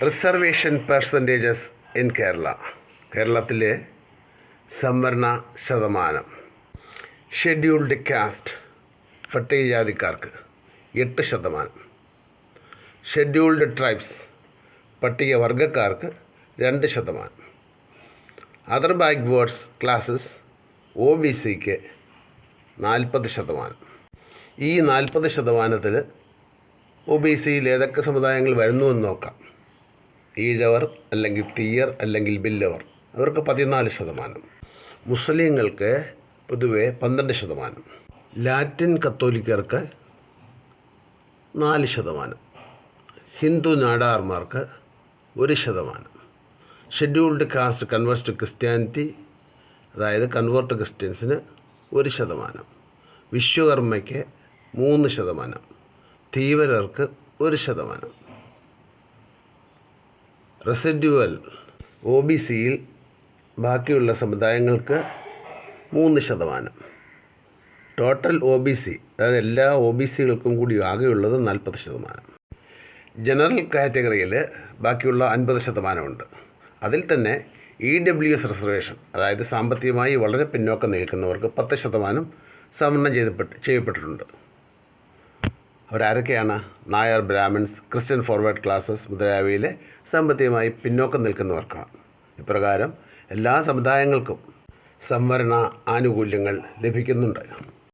Reservation percentages in Kerala. കേരളത്തിലെ സംവരണ ശതമാനം. ഷെഡ്യൂൾഡ് കാസ്റ്റ് പട്ടികജാതിക്കാർക്ക് 8%. ഷെഡ്യൂൾഡ് ട്രൈബ്സ് പട്ടികവർഗക്കാർക്ക് 2%. അതർ ബാക്ക്വേർഡ്സ് ക്ലാസ്സസ് OBCക്ക് 40%. ഈ 40%-ൽ OBCയിൽ ഏതൊക്കെ സമുദായങ്ങൾ വരുന്നുവെന്ന് നോക്കാം. ഈഴവർ അല്ലെങ്കിൽ തീയർ അല്ലെങ്കിൽ ബില്ലവർ, അവർക്ക് 14%. മുസ്ലിങ്ങൾക്ക് പൊതുവെ 12%. ലാറ്റിൻ കത്തോലിക്കർക്ക് 4%. ഹിന്ദു നാടാർമാർക്ക് 1%. Scheduled caste converts to Christianity, അതായത് കൺവേർട്ട് ക്രിസ്ത്യൻസിന് 1%. വിശ്വകർമ്മയ്ക്ക് 3%. തീവ്രർക്ക് 1%. റെസിഡ്യുവൽ OBCയിൽ ബാക്കിയുള്ള സമുദായങ്ങൾക്ക് 3%. ടോട്ടൽ OBC, അതായത് എല്ലാ OBCകൾക്കും കൂടി ആകെയുള്ളത് 40%. ജനറൽ കാറ്റഗറിയിൽ ബാക്കിയുള്ള 50% ഉണ്ട്. അതിൽ തന്നെ EWS റിസർവേഷൻ, അതായത് സാമ്പത്തികമായി വളരെ പിന്നോക്കം നിൽക്കുന്നവർക്ക് 10% സംവരണം ചെയ്യപ്പെട്ടിട്ടുണ്ട്. അവരാരൊക്കെയാണ്? Nair, Brahmins, Christian forward classes മുതലായവയിലെ സാമ്പത്തികമായി പിന്നോക്കം നിൽക്കുന്നവർക്കാണ്. ഇപ്രകാരം എല്ലാ സമുദായങ്ങൾക്കും സംവരണ ആനുകൂല്യങ്ങൾ ലഭിക്കുന്നുണ്ട്.